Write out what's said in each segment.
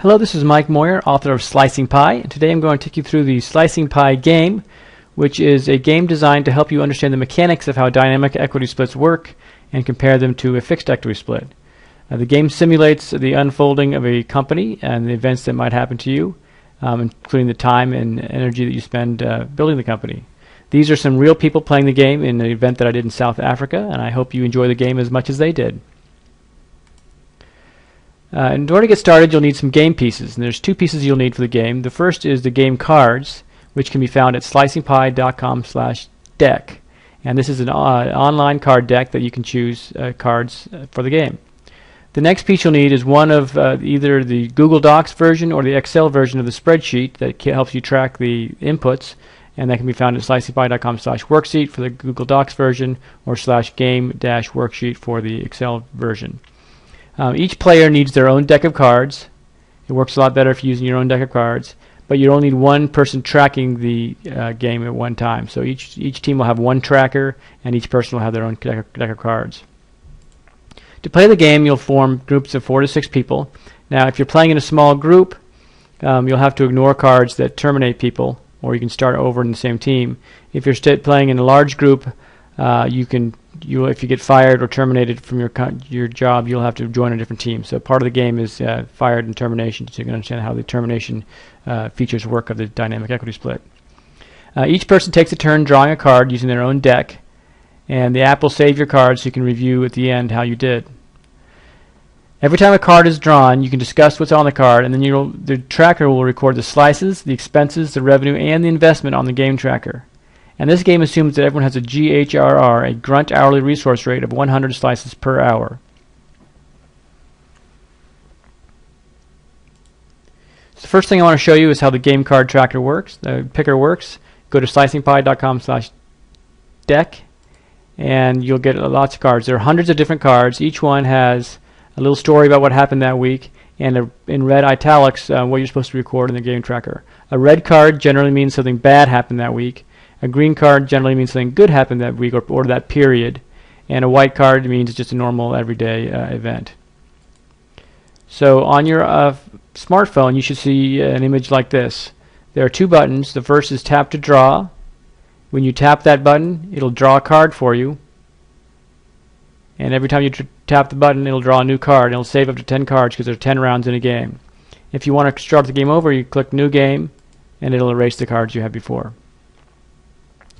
Hello, this is Mike Moyer, author of Slicing Pie, and today I'm going to take you through the Slicing Pie game, which is a game designed to help you understand the mechanics of how dynamic equity splits work and compare them to a fixed equity split. The game simulates the unfolding of a company and the events that might happen to you, including the time and energy that you spend building the company. These are some real people playing the game in an event that I did in South Africa, and I hope you enjoy the game as much as they did. In order to get started, you'll need some game pieces, and there's two pieces you'll need for the game. The first is the game cards, which can be found at slicingpie.com/deck, and this is an online card deck that you can choose cards for the game. The next piece you'll need is one of either the Google Docs version or the Excel version of the spreadsheet that helps you track the inputs, and that can be found at slicingpie.com/worksheet for the Google Docs version or /game-worksheet for the Excel version. Each player needs their own deck of cards. It works a lot better if you're using your own deck of cards, but you only need one person tracking the game at one time. So each team will have one tracker, and each person will have their own deck of cards. To play the game, you'll form groups of 4 to 6 people. Now, if you're playing in a small group, you'll have to ignore cards that terminate people, or you can start over in the same team. If you're playing in a large group, if you get fired or terminated from your job, you'll have to join a different team. So part of the game is fired and termination, so you can understand how the termination features work of the dynamic equity split. Each person takes a turn drawing a card using their own deck, and the app will save your card so you can review at the end how you did. Every time a card is drawn, you can discuss what's on the card, and then the tracker will record the slices, the expenses, the revenue, and the investment on the game tracker. And this game assumes that everyone has a GHRR, a grunt hourly resource rate of 100 slices per hour. So the first thing I want to show you is how the game card tracker works, the picker works. Go to slicingpie.com/deck, and you'll get lots of cards. There are hundreds of different cards. Each one has a little story about what happened that week, and in red italics what you're supposed to record in the game tracker. A red card generally means something bad happened that week. A green card generally means something good happened that week or that period, and a white card means it's just a normal everyday event. So on your smartphone, you should see an image like this. There are 2 buttons. The first is tap to draw. When you tap that button, it'll draw a card for you, and every time you tap the button, it'll draw a new card. It'll save up to 10 cards because there are 10 rounds in a game. If you want to start the game over, you click New Game, and it'll erase the cards you had before.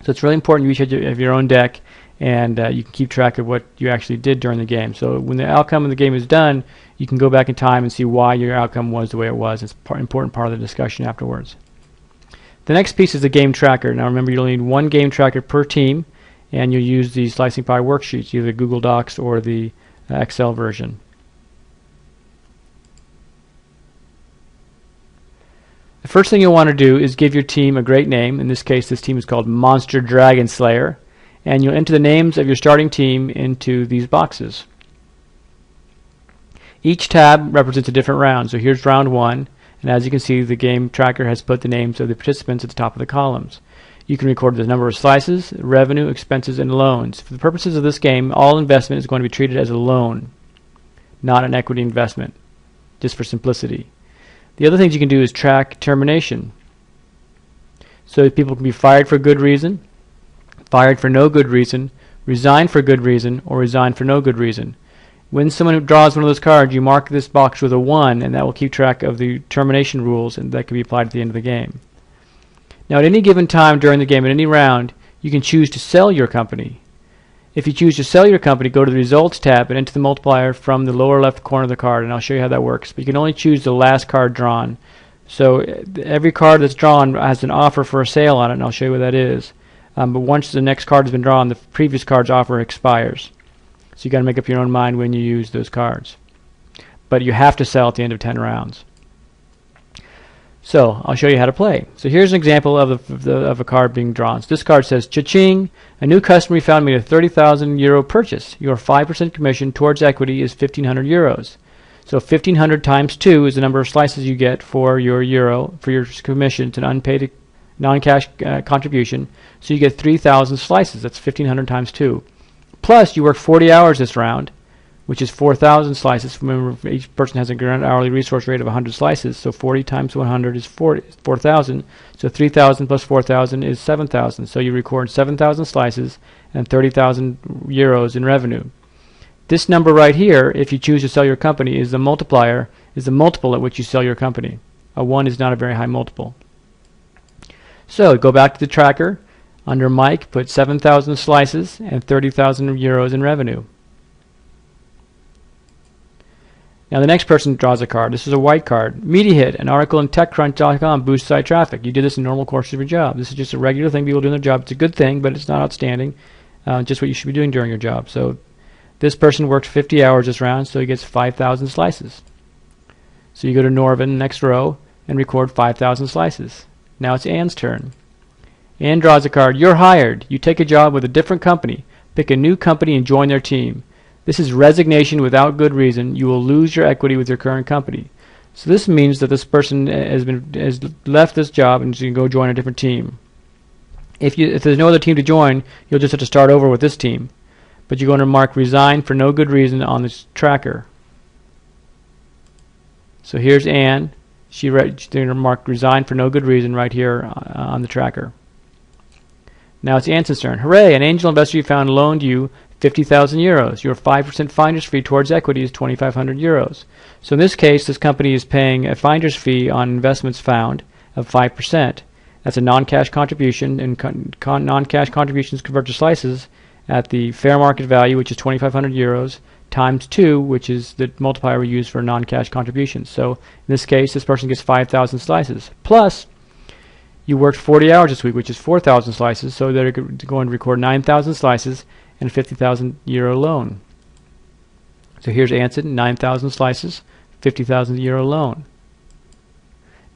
So it's really important you each have your own deck, and you can keep track of what you actually did during the game. So when the outcome of the game is done, you can go back in time and see why your outcome was the way it was. It's an important part of the discussion afterwards. The next piece is the game tracker. Now remember, you'll need one game tracker per team, and you'll use the Slicing Pie worksheets, either Google Docs or the Excel version. The first thing you'll want to do is give your team a great name. In this case, this team is called Monster Dragon Slayer, and you'll enter the names of your starting team into these boxes. Each tab represents a different round. So here's round 1, and as you can see, the game tracker has put the names of the participants at the top of the columns. You can record the number of slices, revenue, expenses, and loans. For the purposes of this game, all investment is going to be treated as a loan, not an equity investment, just for simplicity. The other things you can do is track termination. So people can be fired for good reason, fired for no good reason, resign for good reason, or resign for no good reason. When someone draws one of those cards, you mark this box with a 1, and that will keep track of the termination rules, and that can be applied at the end of the game. Now at any given time during the game, at any round, you can choose to sell your company. If you choose to sell your company, go to the Results tab and enter the multiplier from the lower left corner of the card, and I'll show you how that works. But you can only choose the last card drawn. So every card that's drawn has an offer for a sale on it, and I'll show you what that is. But once the next card has been drawn, the previous card's offer expires. So you've got to make up your own mind when you use those cards. But you have to sell at the end of 10 rounds. So I'll show you how to play. So here's an example of a card being drawn. So this card says, "Cha-ching! A new customer found made a 30,000 euro purchase. Your 5% commission towards equity is 1,500 euros. So 1,500 times 2 is the number of slices you get for your commission. It's an unpaid non-cash contribution. So you get 3,000 slices. That's 1,500 times 2. Plus, you work 40 hours this round, which is 4,000 slices. Remember, each person has a ground hourly resource rate of 100 slices, so 40 times 100 is 4,000. So 3,000 plus 4,000 is 7,000. So you record 7,000 slices and 30,000 euros in revenue. This number right here, if you choose to sell your company, is the multiplier, is the multiple at which you sell your company. A 1 is not a very high multiple. So go back to the tracker. Under Mike, put 7,000 slices and 30,000 euros in revenue. Now the next person draws a card. This is a white card. Media hit, an article in TechCrunch.com boosts site traffic. You did this in normal course of your job. This is just a regular thing people do in their job. It's a good thing, but it's not outstanding. Just what you should be doing during your job. So this person worked 50 hours this round, so he gets 5,000 slices. So you go to Norvin, next row, and record 5,000 slices. Now it's Ann's turn. Ann draws a card. You're hired. You take a job with a different company. Pick a new company and join their team. This is resignation without good reason. You will lose your equity with your current company. So this means that this person has left this job and you can go join a different team. If there's no other team to join, you'll just have to start over with this team. But you're going to mark resign for no good reason on this tracker. So here's Ann. She's going to mark resign for no good reason right here on the tracker. Now it's Ann's turn. Hooray! An angel investor you found loaned you 50,000 euros. Your 5% finder's fee towards equity is 2,500 euros. So in this case, this company is paying a finder's fee on investments found of 5%. That's a non-cash contribution, and non-cash contributions convert to slices at the fair market value, which is 2,500 euros, times 2, which is the multiplier we use for non-cash contributions. So in this case, this person gets 5,000 slices. Plus, you worked 40 hours this week, which is 4,000 slices, so they're going to record 9,000 slices and a 50,000 euro loan. So here's Anson, 9,000 slices, 50,000 euro loan.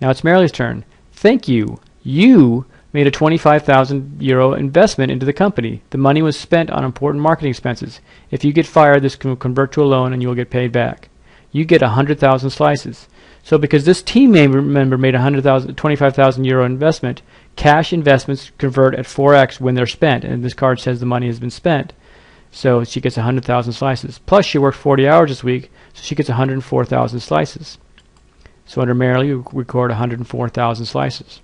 Now it's Marily's turn. Thank you. You made a 25,000 euro investment into the company. The money was spent on important marketing expenses. If you get fired, this can convert to a loan and you will get paid back. You get 100,000 slices. So because this team member made a 25,000 euro investment, cash investments convert at 4x when they're spent, and this card says the money has been spent. So she gets 100,000 slices. Plus she worked 40 hours this week, so she gets 104,000 slices. So under Marily, you record 104,000 slices.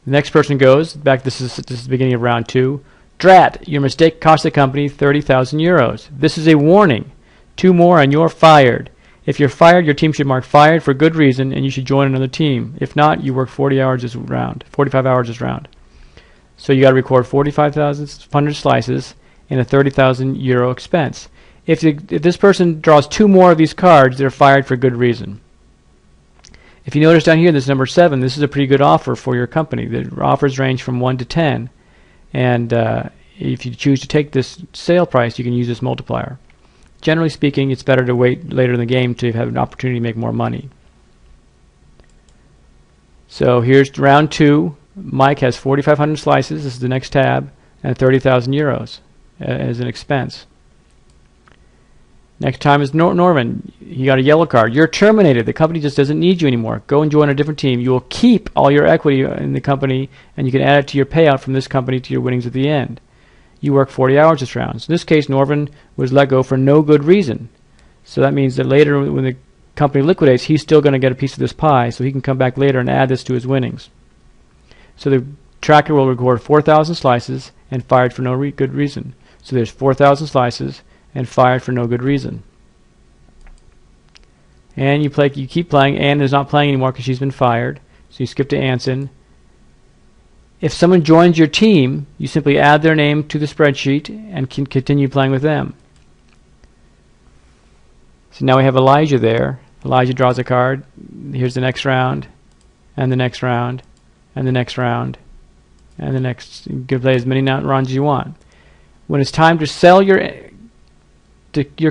The next person goes back. This is the beginning of round 2. Drat, your mistake cost the company 30,000 euros. This is a warning. 2 more and you're fired. If you're fired, your team should mark fired for good reason, and you should join another team. If not, you work 40 hours this round, 45 hours this round. So you got to record 45,100 slices and a 30,000 euro expense. If this person draws 2 more of these cards, they're fired for good reason. If you notice down here, this is number 7. This is a pretty good offer for your company. The offers range from 1 to 10, and if you choose to take this sale price, you can use this multiplier. Generally speaking, it's better to wait later in the game to have an opportunity to make more money. So here's round 2. Mike has 4,500 slices. This is the next tab, and 30,000 euros as an expense. Next time is Norman. He got a yellow card. You're terminated. The company just doesn't need you anymore. Go and join a different team. You will keep all your equity in the company, and you can add it to your payout from this company to your winnings at the end. You work 40 hours this round. So in this case, Norman was let go for no good reason. So that means that later when the company liquidates, he's still going to get a piece of this pie, so he can come back later and add this to his winnings. So the tracker will record 4,000 slices and fired for no good reason. So there's 4,000 slices and fired for no good reason. And you keep playing. Ann is not playing anymore because she's been fired. So you skip to Anson. If someone joins your team, you simply add their name to the spreadsheet and can continue playing with them. So now we have Elijah there. Elijah draws a card. Here's the next round, and the next round, and the next round, and the next. You can play as many rounds as you want. When it's time to sell your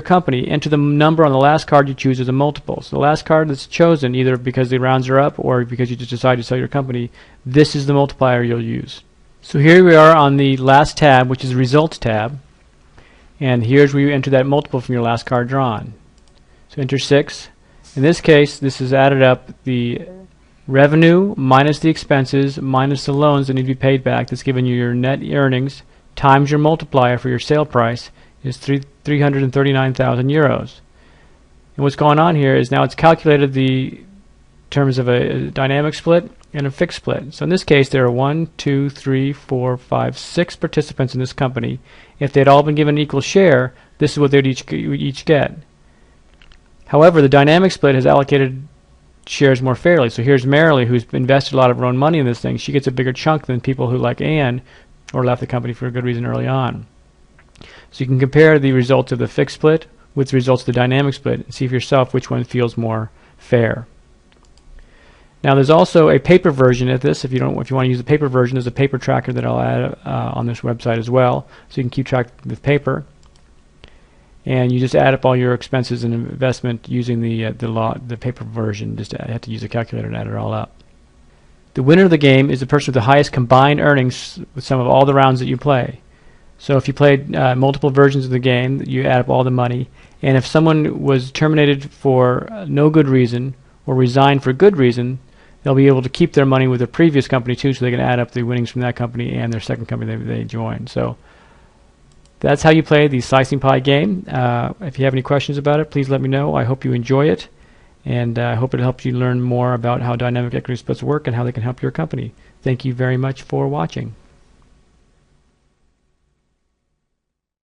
company, enter the number on the last card you choose as a multiple. So the last card that's chosen, either because the rounds are up or because you just decide to sell your company, this is the multiplier you'll use. So here we are on the last tab, which is the Results tab. And here's where you enter that multiple from your last card drawn. So enter 6. In this case, this is added up the revenue minus the expenses minus the loans that need to be paid back. That's given you your net earnings times your multiplier for your sale price is 339,000 euros. And what's going on here is now it's calculated the terms of a dynamic split and a fixed split. So in this case, there are 1, 2, 3, 4, 5, 6 participants in this company. If they'd all been given an equal share, this is what they'd each get. However, the dynamic split has allocated shares more fairly. So here's Marilee, who's invested a lot of her own money in this thing. She gets a bigger chunk than people who, like Anne, or left the company for a good reason early on. So you can compare the results of the fixed split with the results of the dynamic split and see for yourself which one feels more fair. Now there's also a paper version of this. If you want to use the paper version, there's a paper tracker that I'll add on this website as well, so you can keep track with paper. And you just add up all your expenses and investment using the paper version. Just have to use a calculator and add it all up. The winner of the game is the person with the highest combined earnings with some of all the rounds that you play. So if you played multiple versions of the game, you add up all the money. And if someone was terminated for no good reason or resigned for good reason, they'll be able to keep their money with their previous company too, so they can add up the winnings from that company and their second company they joined. So that's how you play the Slicing Pie game. If you have any questions about it, please let me know. I hope you enjoy it, and I hope it helps you learn more about how dynamic equity splits work and how they can help your company. Thank you very much for watching.